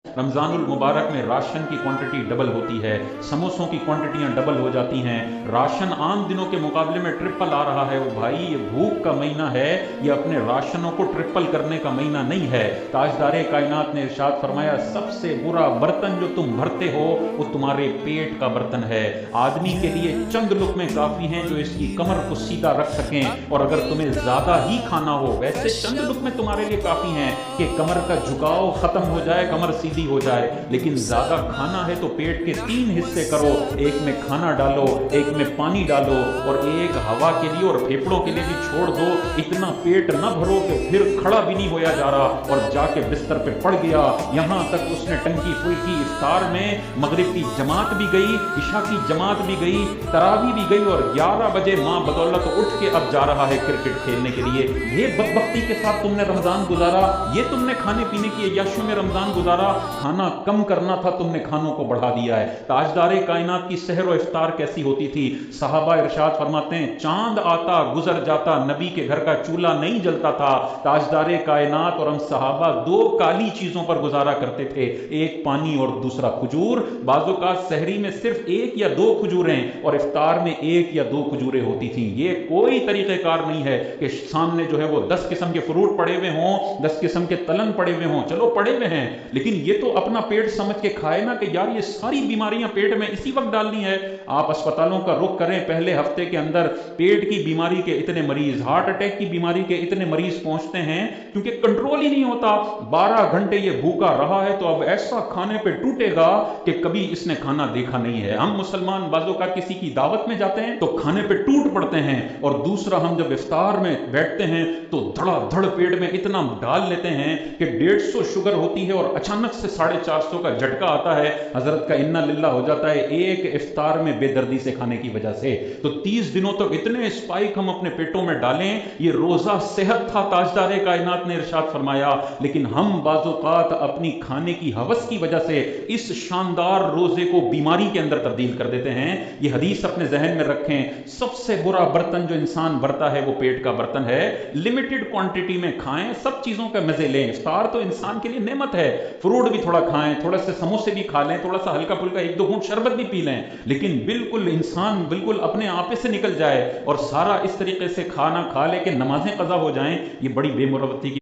रमज़ानुल मुबारक में राशन की quantity double होती है, समोसों की क्वांटिटियां डबल हो जाती हैं, राशन आम दिनों के मुकाबले में ट्रिपल आ रहा है। वो भाई ये भूख का महीना है, ये अपने राशनों को ट्रिपल करने का महीना नहीं है। ताजदारे कायनात ने इरशाद फरमाया, सबसे बुरा बर्तन जो तुम भरते हो वो तुम्हारे पेट का बर्तन है। आदमी के लिए चंद लुक़्मे काफ़ी हैं जो इसकी कमर को सीधा रख सकें, और अगर तुम्हें ज़्यादा ही खाना हो, वैसे चंद लुक़्मे तुम्हारे लिए काफ़ी हैं कि कमर का झुकाव ख़त्म हो जाए, कमर सीधी हो जाए। लेकिन ज्यादा खाना है तो पेट के 3 हिस्से करो, एक में खाना डालो, एक में पानी डालो, और एक हवा के लिए और फेफड़ों के लिए भी छोड़ दो। इतना पेट न भरो कि फिर खड़ा भी नहीं होया जा रहा और जाके बिस्तर पे पड़ गया। यहां तक उसने टंकी फुल की। इफ्तार में मगरिब की जमात भी गई, इशा की जमात भी गई, तरावी भी गई, और 11 बजे मां बदौलत उठ के अब जा रहा है क्रिकेट खेलने के लिए। ये बदबख्ती के साथ तुमने रमजान गुजारा, ये तुमने खाने पीने की अय्याशियों में रमजान गुजारा। खाना कम करना था, तुमने खानों को बढ़ा दिया है। ताजदारे कायनात की सहर और इफ्तार कैसी होती थी? सहाबा इरशाद फरमाते हैं, चांद आता गुजर जाता, नबी के घर का चूल्हा नहीं जलता था। ताजदारे कायनात और हम सहाबा 2 काली चीजों पर गुजारा करते थे, एक पानी और दूसरा खजूर। बाजू का सहरी में सिर्फ 1 या 2 खजूरें और इफ्तार में 1 या 2 खजूरें होती थी। ये कोई तरीक़ेकार नहीं है कि सामने जो है वो 10 किस्म के फ्रूट पड़े हुए हों, 10 किस्म के तलन पड़े हुए हों। चलो पड़े हुए हैं, लेकिन ये तो अपना पेट समझ के खाए ना कि यार ये सारी बीमारियां पेट में इसी वक्त डालनी है। आप अस्पतालों का रुख करें, पहले हफ्ते के अंदर पेट की बीमारी के इतने मरीज, हार्ट अटैक की बीमारी के इतने मरीज पहुंचते हैं, क्योंकि कंट्रोल ही नहीं होता। 12 घंटे ये भूखा रहा है तो अब ऐसा खाने पे टूटेगा कि कभी इसने खाना देखा नहीं है। हम मुसलमान बाजों का किसी की दावत में जाते हैं तो खाने पे टूट पड़ते हैं, और दूसरा हम जब इफ्तार में बैठते हैं तो धड़ाधड़ पेट में इतना डाल लेते हैं कि 150 शुगर होती है और अचानक से 450 का झटका आता है। हजरत का इन्ना लिल्ला हो जाता है एक इफ्तार में बेदर्दी से खाने की वजह से। तो 30 दिनों तक इतने स्पाइक हम अपने पेटों में डालें, ये रोजा सेहत था, ताजदारे कायनात ने इरशाद फरमाया। लेकिन हम बाज़ौक़ात अपनी खाने की हवस की वजह से इस शानदार रोजे को बीमारी के अंदर तब्दील कर देते हैं। ये हदीस अपने जहन में रखें, सबसे बुरा बर्तन जो इंसान भरता है वो पेट का बर्तन है। लिमिटेड क्वांटिटी में खाएं, सब चीजों का मजे लें। इफ्तार तो इंसान के लिए नेमत है, फ्रूट भी थोड़ा खाएं, थोड़ा से समोसे भी खा लें, थोड़ा सा हल्का फुल्का 1-2 घूंट शरबत भी पी लें, लेकिन बिल्कुल इंसान बिल्कुल अपने आपे से निकल जाए और सारा इस तरीके से खाना खा ले कि नमाजें कज़ा हो जाएं, ये बड़ी बेमुरवती की